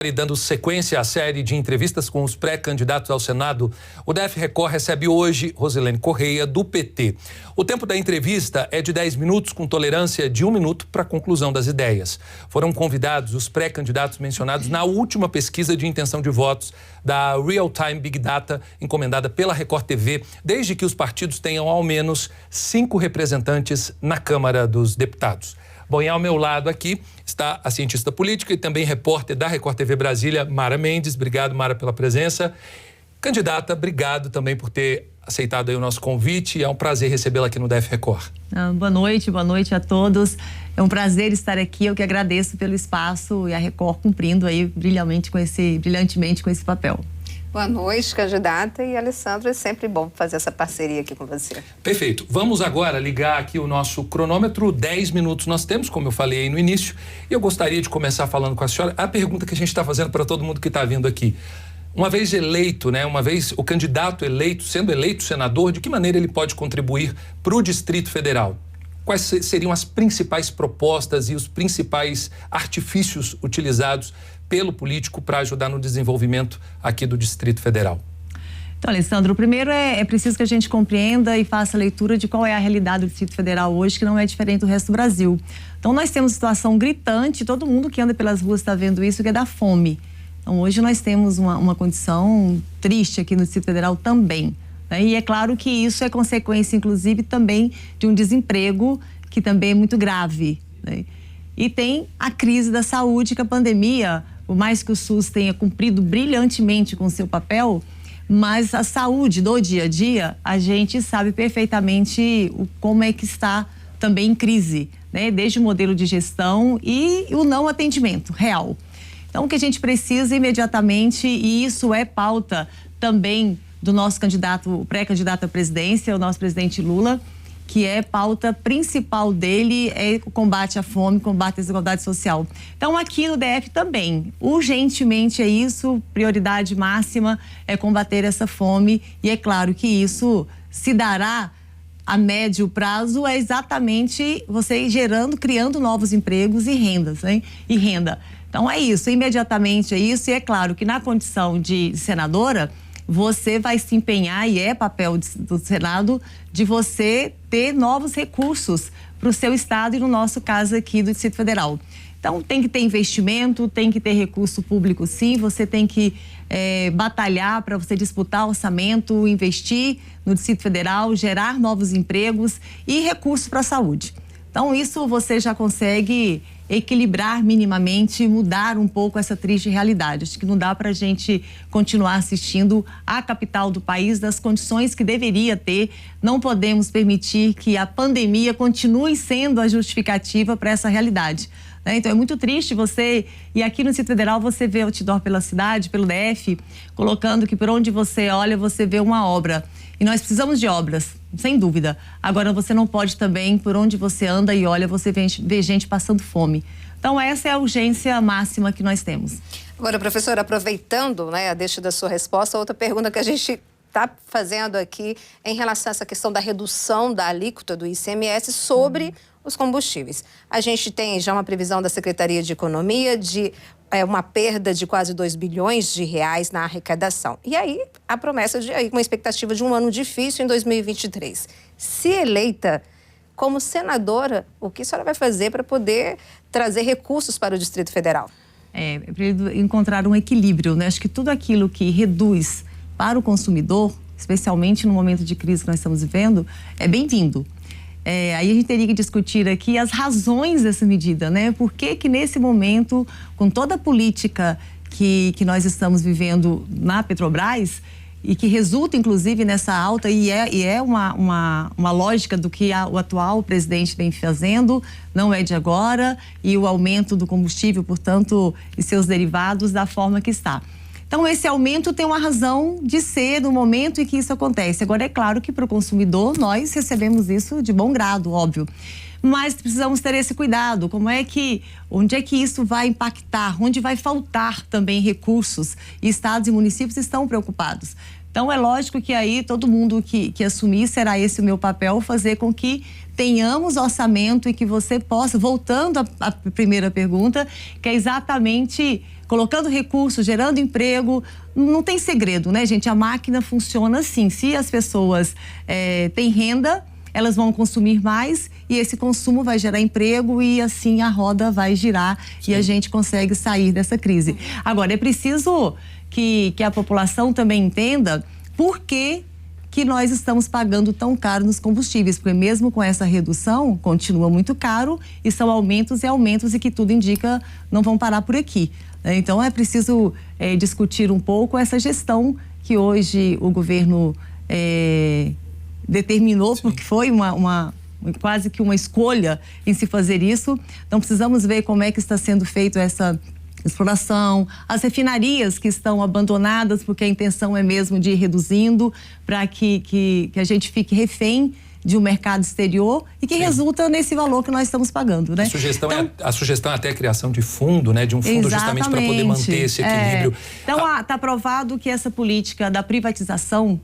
E dando sequência à série de entrevistas com os pré-candidatos ao Senado, o DF Record recebe hoje Rosilene Correia, do PT. O tempo da entrevista é de 10 minutos, com tolerância de 1 minuto para a conclusão das ideias. Foram convidados os pré-candidatos mencionados na última pesquisa de intenção de votos da Real Time Big Data, encomendada pela Record TV, desde que os partidos tenham ao menos 5 representantes na Câmara dos Deputados. Bom, e ao meu lado aqui está a cientista política e também repórter da Record TV Brasília, Mara Mendes. Obrigado, Mara, pela presença. Candidata, obrigado também por ter aceitado aí o nosso convite. É um prazer recebê-la aqui no DF Record. Boa noite a todos. É um prazer estar aqui. Eu que agradeço pelo espaço e a Record cumprindo aí brilhantemente com esse papel. Boa noite, candidata. E, Alessandro, é sempre bom fazer essa parceria aqui com você. Perfeito. Vamos agora ligar aqui o nosso cronômetro. 10 minutos nós temos, como eu falei aí no início. E eu gostaria de começar falando com a senhora a pergunta que a gente está fazendo para todo mundo que está vindo aqui. Uma vez eleito, uma vez o candidato eleito, sendo eleito senador, de que maneira ele pode contribuir para o Distrito Federal? Quais seriam as principais propostas e os principais artifícios utilizados pelo político para ajudar no desenvolvimento aqui do Distrito Federal? Então, Alessandro, o primeiro é preciso que a gente compreenda e faça a leitura de qual é a realidade do Distrito Federal hoje, que não é diferente do resto do Brasil. Então, nós temos situação gritante, todo mundo que anda pelas ruas está vendo isso, que é da fome. Então, hoje nós temos uma condição triste aqui no Distrito Federal também. E é claro que isso é consequência, inclusive, também de um desemprego que também é muito grave. E tem a crise da saúde, que a pandemia, por mais que o SUS tenha cumprido brilhantemente com o seu papel, mas a saúde do dia a dia, a gente sabe perfeitamente como é que está também em crise, desde o modelo de gestão e o não atendimento real. Então, o que a gente precisa imediatamente, e isso é pauta também do nosso candidato, pré-candidato à presidência, o nosso presidente Lula, que é pauta principal dele, é o combate à fome, combate à desigualdade social. Então, aqui no DF também, urgentemente é isso, prioridade máxima é combater essa fome, e é claro que isso se dará a médio prazo, é exatamente você criando novos empregos e rendas, e renda. Então, é isso, imediatamente é isso, e é claro que na condição de senadora, você vai se empenhar, e é papel do Senado, de você ter novos recursos para o seu estado e, no nosso caso aqui, do Distrito Federal. Então, tem que ter investimento, tem que ter recurso público, sim, você tem que batalhar para você disputar orçamento, investir no Distrito Federal, gerar novos empregos e recursos para a saúde. Então, isso você já consegue equilibrar minimamente, mudar um pouco essa triste realidade. Acho que não dá para a gente continuar assistindo à capital do país das condições que deveria ter. Não podemos permitir que a pandemia continue sendo a justificativa para essa realidade. Então, é muito triste e aqui no Distrito Federal você vê outdoor pela cidade, pelo DF, colocando que por onde você olha, você vê uma obra. E nós precisamos de obras, sem dúvida. Agora, você não pode também, por onde você anda e olha, você vê gente passando fome. Então, essa é a urgência máxima que nós temos. Agora, professora, aproveitando, a deixa da sua resposta, outra pergunta que a gente está fazendo aqui em relação a essa questão da redução da alíquota do ICMS sobre os combustíveis. A gente tem já uma previsão da Secretaria de Economia de uma perda de quase 2 bilhões de reais na arrecadação. E aí, a promessa de uma expectativa de um ano difícil em 2023. Se eleita como senadora, o que a senhora vai fazer para poder trazer recursos para o Distrito Federal? É para encontrar um equilíbrio, Acho que tudo aquilo que reduz para o consumidor, especialmente no momento de crise que nós estamos vivendo, é bem-vindo. Aí a gente teria que discutir aqui as razões dessa medida, Por que nesse momento, com toda a política que nós estamos vivendo na Petrobras, e que resulta, inclusive, nessa alta, e é uma lógica do que o atual presidente vem fazendo, não é de agora, e o aumento do combustível, portanto, e seus derivados da forma que está. Então, esse aumento tem uma razão de ser no momento em que isso acontece. Agora, é claro que para o consumidor, nós recebemos isso de bom grado, óbvio. Mas precisamos ter esse cuidado. Onde é que isso vai impactar? Onde vai faltar também recursos? E estados e municípios estão preocupados. Então, é lógico que aí todo mundo que assumir, será esse o meu papel, fazer com que tenhamos orçamento e que você possa, voltando à primeira pergunta, que é exatamente colocando recursos, gerando emprego. Não tem segredo, né, gente? A máquina funciona assim. Se as pessoas têm renda, elas vão consumir mais e esse consumo vai gerar emprego e assim a roda vai girar. Sim. E a gente consegue sair dessa crise. Agora, é preciso que a população também entenda por que nós estamos pagando tão caro nos combustíveis, porque mesmo com essa redução, continua muito caro e são aumentos e aumentos e que tudo indica não vão parar por aqui. Então, é preciso discutir um pouco essa gestão que hoje o governo determinou. Sim. Porque foi quase que uma escolha em se fazer isso. Então, precisamos ver como é que está sendo feito essa exploração, as refinarias que estão abandonadas, porque a intenção é mesmo de ir reduzindo para que a gente fique refém de um mercado exterior e que Sim. resulta nesse valor que nós estamos pagando, né? A sugestão é até a criação de fundo, né? De um fundo justamente para poder manter esse equilíbrio. Então, está provado que essa política da privatização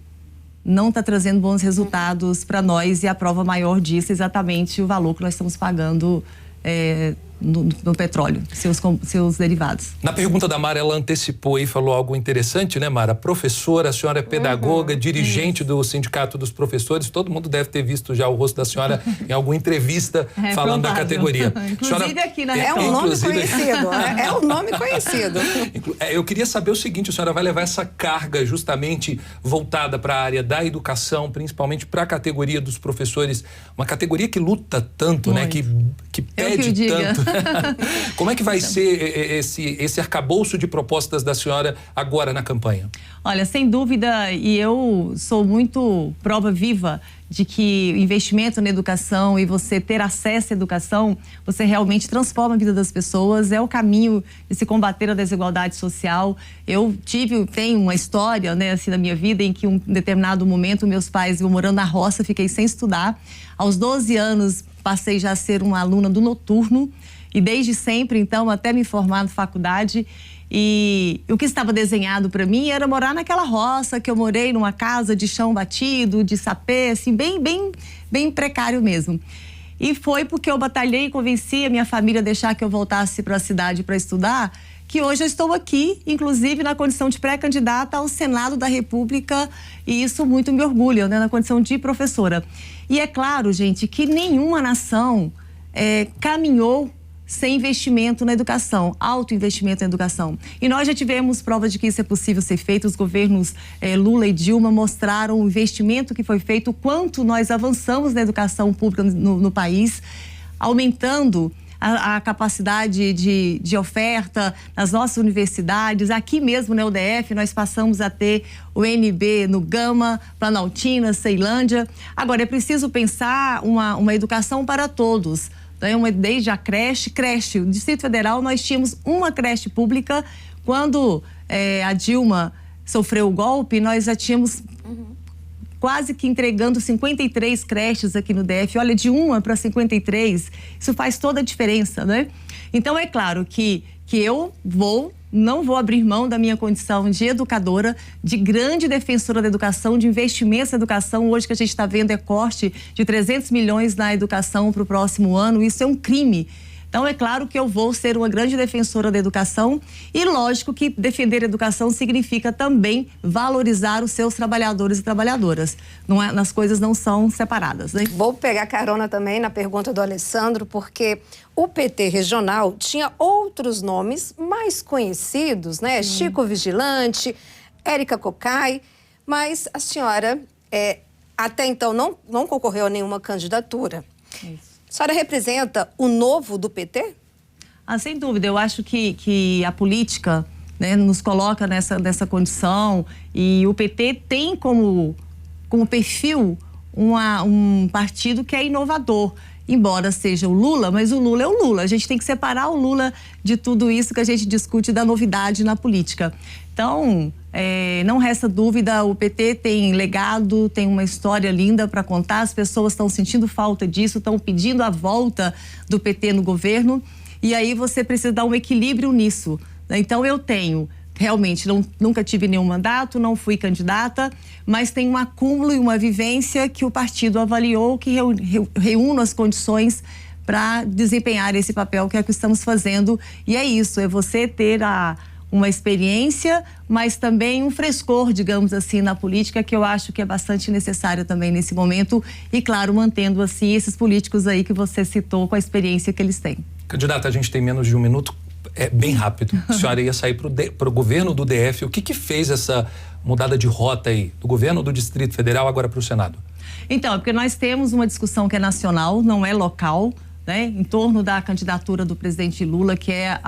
não está trazendo bons resultados para nós e a prova maior disso é exatamente o valor que nós estamos pagando no petróleo, seus derivados. Na pergunta da Mara, ela antecipou e falou algo interessante, né, Mara? Professora, a senhora é pedagoga, dirigente do Sindicato dos Professores, todo mundo deve ter visto já o rosto da senhora em alguma entrevista falando da categoria. Inclusive aqui na É um nome conhecido, é um nome conhecido. Eu queria saber o seguinte, a senhora vai levar essa carga justamente voltada para a área da educação, principalmente para a categoria dos professores, uma categoria que luta tanto, né, que pede tanto. Como é que vai ser esse arcabouço de propostas da senhora agora na campanha? Olha, sem dúvida, e eu sou muito prova viva de que o investimento na educação e você ter acesso à educação, você realmente transforma a vida das pessoas, é o caminho de se combater a desigualdade social. Eu tenho uma história, né, assim, na minha vida, em que um determinado momento meus pais, eu morando na roça, fiquei sem estudar. Aos 12 anos, passei já a ser uma aluna do noturno e desde sempre, então, até me formar na faculdade. E o que estava desenhado para mim era morar naquela roça que eu morei, numa casa de chão batido, de sapê, assim, bem precário mesmo. E foi porque eu batalhei e convenci a minha família a deixar que eu voltasse para a cidade para estudar, que hoje eu estou aqui, inclusive na condição de pré-candidata ao Senado da República, e isso muito me orgulha, né, na condição de professora. E é claro, gente, que nenhuma nação caminhou sem investimento na educação, alto investimento na educação. E nós já tivemos prova de que isso é possível ser feito. Os governos Lula e Dilma mostraram o investimento que foi feito, o quanto nós avançamos na educação pública no país, aumentando a capacidade de oferta nas nossas universidades. Aqui mesmo na UDF nós passamos a ter o NB no Gama, Planaltina, Ceilândia. Agora é preciso pensar uma educação para todos. Desde a creche. O Distrito Federal, nós tínhamos uma creche pública. Quando a Dilma sofreu o golpe, nós já tínhamos quase que entregando 53 creches aqui no DF. Olha, de 1 para 53, isso faz toda a diferença, né? Então, é claro que eu não vou abrir mão da minha condição de educadora, de grande defensora da educação, de investimentos na educação. Hoje que a gente está vendo é corte de 300 milhões na educação para o próximo ano. Isso é um crime. Então, é claro que eu vou ser uma grande defensora da educação e, lógico, que defender a educação significa também valorizar os seus trabalhadores e trabalhadoras. As coisas não são separadas, né? Vou pegar carona também na pergunta do Alessandro, porque o PT regional tinha outros nomes mais conhecidos, né? Chico Vigilante, Érica Cocai, mas a senhora até então não concorreu a nenhuma candidatura. Isso. A senhora representa o novo do PT? Sem dúvida. Eu acho que a política, né, nos coloca nessa condição e o PT tem como perfil um partido que é inovador. Embora seja o Lula, mas o Lula é o Lula. A gente tem que separar o Lula de tudo isso que a gente discute da novidade na política. Então, não resta dúvida, o PT tem legado, tem uma história linda para contar. As pessoas estão sentindo falta disso, estão pedindo a volta do PT no governo. E aí você precisa dar um equilíbrio nisso. Então, eu tenho realmente nunca tive nenhum mandato, não fui candidata, mas tem um acúmulo e uma vivência que o partido avaliou que reúne as condições para desempenhar esse papel que é o que estamos fazendo. E é isso, é você ter uma experiência, mas também um frescor, digamos assim, na política, que eu acho que é bastante necessário também nesse momento. E, claro, mantendo, assim, esses políticos aí que você citou com a experiência que eles têm. Candidata, a gente tem menos de um minuto. É bem rápido. A senhora ia sair para o governo do DF. O que fez essa mudada de rota aí? Do governo do Distrito Federal agora para o Senado? Então, é porque nós temos uma discussão que é nacional, não é local, né? Em torno da candidatura do presidente Lula, que é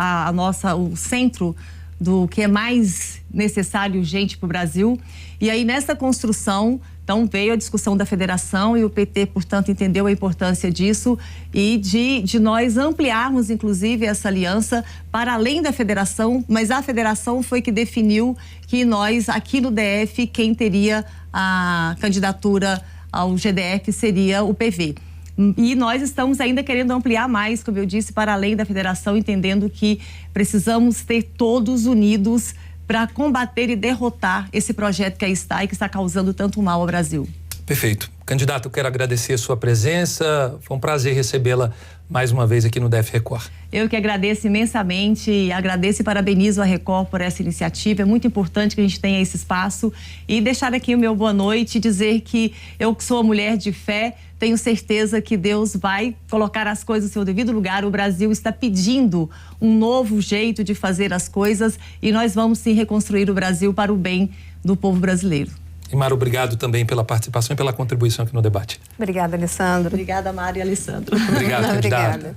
o centro do que é mais necessário e urgente para o Brasil. E aí, nessa construção, então, veio a discussão da federação e o PT, portanto, entendeu a importância disso e de nós ampliarmos, inclusive, essa aliança para além da federação, mas a federação foi que definiu que nós, aqui no DF, quem teria a candidatura ao GDF seria o PV. E nós estamos ainda querendo ampliar mais, como eu disse, para além da federação, entendendo que precisamos ter todos unidos para combater e derrotar esse projeto que aí está e que está causando tanto mal ao Brasil. Perfeito. Candidato, eu quero agradecer a sua presença. Foi um prazer recebê-la mais uma vez aqui no DF Record. Eu que agradeço imensamente, agradeço e parabenizo a Record por essa iniciativa. É muito importante que a gente tenha esse espaço e deixar aqui o meu boa noite e dizer que eu que sou mulher de fé, tenho certeza que Deus vai colocar as coisas no seu devido lugar. O Brasil está pedindo um novo jeito de fazer as coisas e nós vamos sim reconstruir o Brasil para o bem do povo brasileiro. E Mara, obrigado também pela participação e pela contribuição aqui no debate. Obrigada, Alessandro. Obrigada, Mara e Alessandro. Obrigado, candidata. Obrigada.